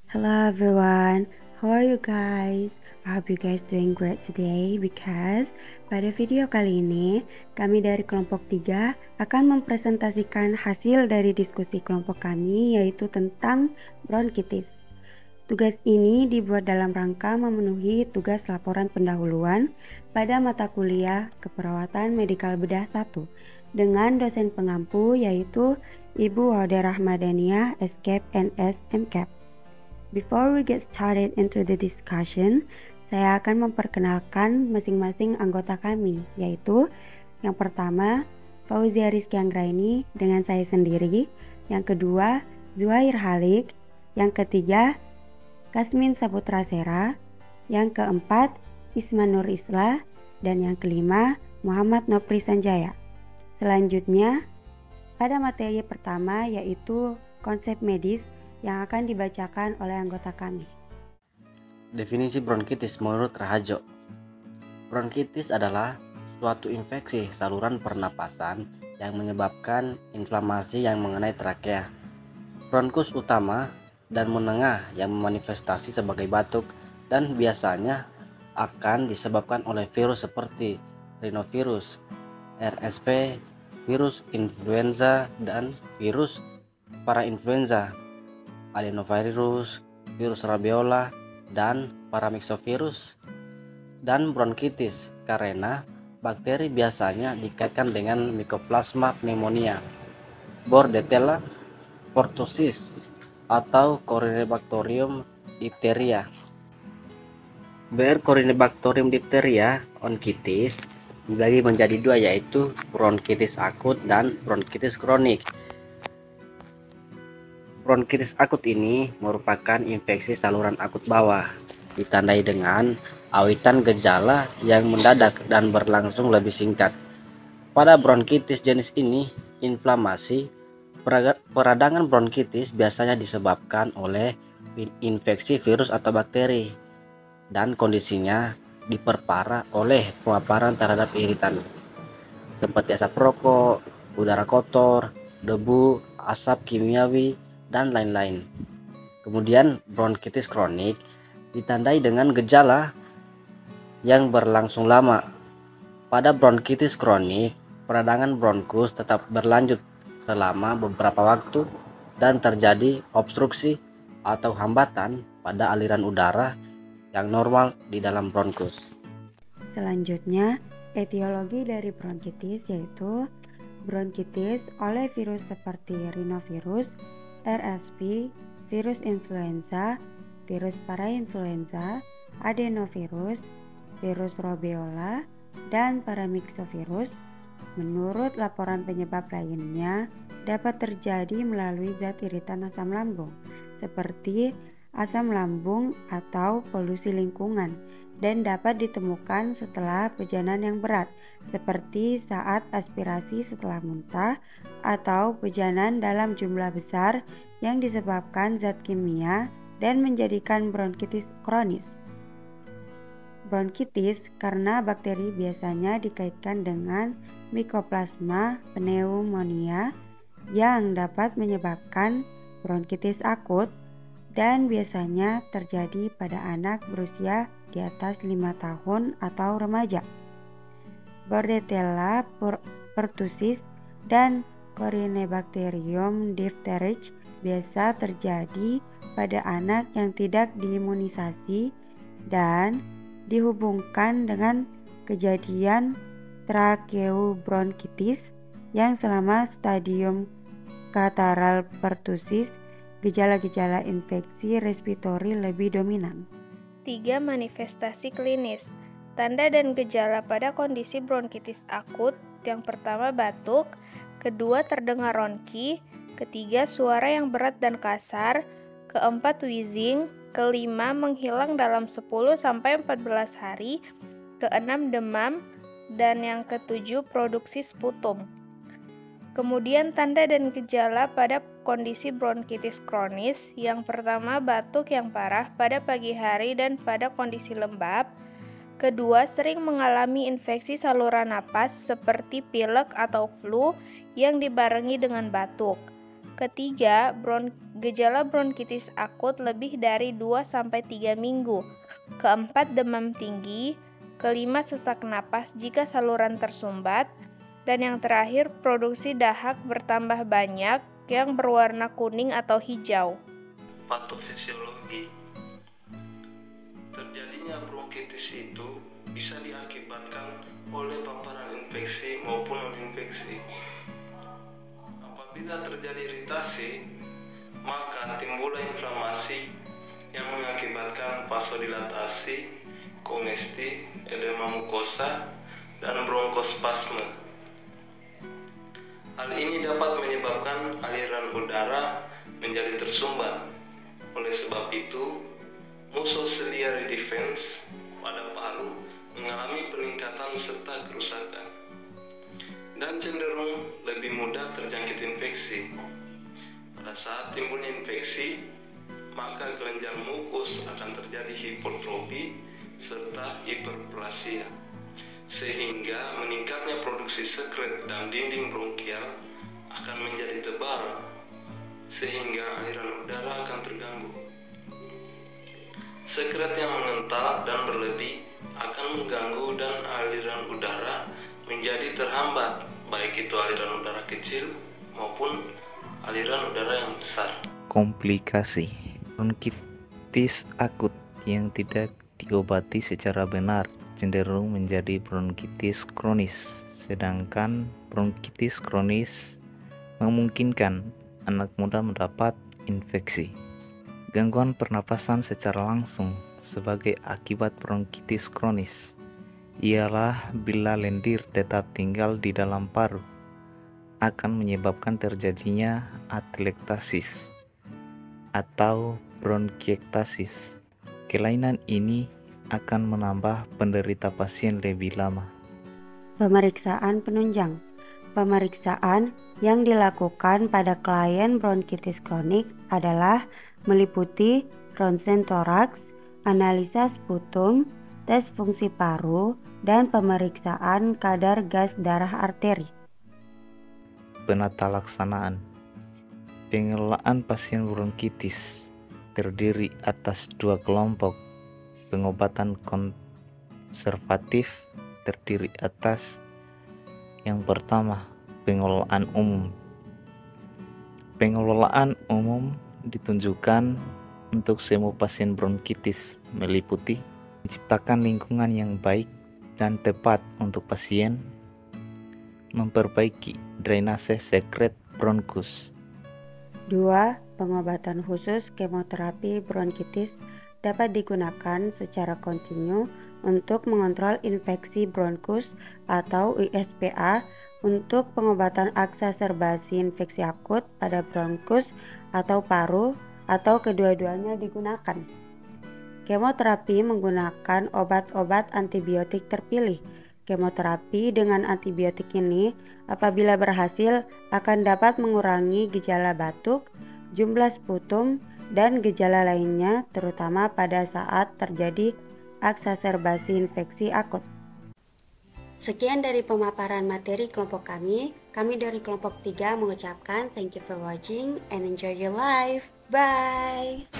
Hello everyone, how are you guys? I hope you guys doing great today because pada video kali ini kami dari kelompok 3 akan mempresentasikan hasil dari diskusi kelompok kami yaitu tentang bronkitis. Tugas ini dibuat dalam rangka memenuhi tugas laporan pendahuluan pada mata kuliah Keperawatan Medikal Bedah 1 dengan dosen pengampu yaitu Ibu Waude Rahmadaniah, SCAP NS MCAP. Before we get started into the discussion, saya akan memperkenalkan masing-masing anggota kami, yaitu yang pertama, Fauzia Rizky Anggraini dengan saya sendiri, yang kedua, Zuhair Halik, yang ketiga, Kasmin Saputra Sera, yang keempat, Isma Nur Islah, dan yang kelima, Muhammad Nopri Sanjaya. Selanjutnya, pada materi pertama yaitu konsep medis yang akan dibacakan oleh anggota kami. Definisi bronkitis menurut Rahajo. Bronkitis adalah suatu infeksi saluran pernapasan yang menyebabkan inflamasi yang mengenai trakea, bronkus utama dan menengah yang memanifestasi sebagai batuk dan biasanya akan disebabkan oleh virus seperti rhinovirus, RSV, virus influenza dan virus parainfluenza, adenovirus, virus rabeola, dan paramyxovirus. Dan bronkitis karena bakteri biasanya dikaitkan dengan Mycoplasma pneumonia, Bordetella pertussis, atau Corynebacterium diphtheria. Corynebacterium diphtheria onkitis dibagi menjadi dua yaitu bronkitis akut dan bronkitis kronik. Bronkitis akut ini merupakan infeksi saluran akut bawah, ditandai dengan awitan gejala yang mendadak dan berlangsung lebih singkat. Pada bronkitis jenis ini, inflamasi peradangan bronkitis biasanya disebabkan oleh infeksi virus atau bakteri, dan kondisinya diperparah oleh pemaparan terhadap iritan seperti asap rokok, udara kotor, debu, asap kimiawi, dan lain-lain. Kemudian bronkitis kronik ditandai dengan gejala yang berlangsung lama. Pada bronkitis kronik, peradangan bronkus tetap berlanjut selama beberapa waktu dan terjadi obstruksi atau hambatan pada aliran udara yang normal di dalam bronkus. Selanjutnya, etiologi dari bronkitis yaitu bronkitis oleh virus seperti rhinovirus, RSV, virus influenza, virus parainfluenza, adenovirus, virus robeola, dan paramyxovirus. Menurut laporan penyebab lainnya, dapat terjadi melalui zat iritan asam lambung, seperti asam lambung atau polusi lingkungan, dan dapat ditemukan setelah pejanan yang berat, seperti saat aspirasi setelah muntah, atau pejanan dalam jumlah besar yang disebabkan zat kimia dan menjadikan bronkitis kronis. Bronkitis karena bakteri biasanya dikaitkan dengan Mycoplasma pneumonia yang dapat menyebabkan bronkitis akut dan biasanya terjadi pada anak berusia di atas 5 tahun atau remaja. Bordetella pertussis dan Corynebacterium diphtheria biasa terjadi pada anak yang tidak diimunisasi dan dihubungkan dengan kejadian tracheobronkitis yang selama stadium kataral pertussis gejala-gejala infeksi respiratori lebih dominan. 3. Manifestasi klinis. Tanda dan gejala pada kondisi bronkitis akut. Yang pertama batuk, kedua terdengar ronki, ketiga suara yang berat dan kasar, keempat wheezing, kelima menghilang dalam 10-14 hari, keenam demam, dan yang ketujuh produksi sputum. Kemudian tanda dan gejala pada kondisi bronkitis kronis. Yang pertama batuk yang parah pada pagi hari dan pada kondisi lembab. Kedua, sering mengalami infeksi saluran napas seperti pilek atau flu yang dibarengi dengan batuk. Ketiga, gejala bronkitis akut lebih dari 2-3 minggu. Keempat, demam tinggi. Kelima, sesak napas jika saluran tersumbat. Dan yang terakhir, produksi dahak bertambah banyak yang berwarna kuning atau hijau. Patofisiologi. Terjadinya bronkitis itu bisa diakibatkan oleh paparan infeksi maupun non-infeksi. Apabila terjadi iritasi, maka timbullah inflamasi yang mengakibatkan vasodilatasi, kongesti, edema mukosa, dan bronkospasme. Hal ini dapat menyebabkan aliran udara menjadi tersumbat. Oleh sebab itu, mucociliary defense pada paru mengalami peningkatan serta kerusakan dan cenderung lebih mudah terjangkit infeksi. Pada saat timbulnya infeksi, maka kelenjar mukus akan terjadi hipertrofi serta hiperplasia, sehingga meningkatnya produksi sekret dan dinding bronkial akan menjadi tebal, sehingga aliran udara akan terganggu. Sekret yang mengental dan berlebih akan mengganggu dan aliran udara menjadi terhambat, baik itu aliran udara kecil maupun aliran udara yang besar. Komplikasi bronkitis akut yang tidak diobati secara benar cenderung menjadi bronkitis kronis, sedangkan bronkitis kronis memungkinkan anak muda mendapat infeksi. Gangguan pernapasan secara langsung sebagai akibat bronkitis kronis ialah bila lendir tetap tinggal di dalam paru, akan menyebabkan terjadinya atelektasis atau bronkiektasis. Kelainan ini akan menambah penderita pasien lebih lama. Pemeriksaan penunjang. Pemeriksaan yang dilakukan pada klien bronkitis kronik adalah meliputi ronsen toraks, analisa sputum, tes fungsi paru, dan pemeriksaan kadar gas darah arteri. Penata laksanaan. Pengelolaan pasien bronkitis terdiri atas 2 kelompok. Pengobatan konservatif terdiri atas yang pertama, pengelolaan umum. Pengelolaan umum ditunjukkan untuk semua pasien bronkitis, meliputi menciptakan lingkungan yang baik dan tepat untuk pasien, memperbaiki drainase sekret bronkus. 2. Pengobatan khusus kemoterapi bronkitis dapat digunakan secara kontinu untuk mengontrol infeksi bronkus atau ISPA untuk pengobatan eksaserbasi infeksi akut pada bronkus atau paru atau kedua-duanya digunakan. Kemoterapi menggunakan obat-obat antibiotik terpilih. Kemoterapi dengan antibiotik ini apabila berhasil akan dapat mengurangi gejala batuk, jumlah sputum, dan gejala lainnya terutama pada saat terjadi eksaserbasi infeksi akut. Sekian dari pemaparan materi kelompok kami. Kami dari kelompok 3 mengucapkan thank you for watching and enjoy your life. Bye!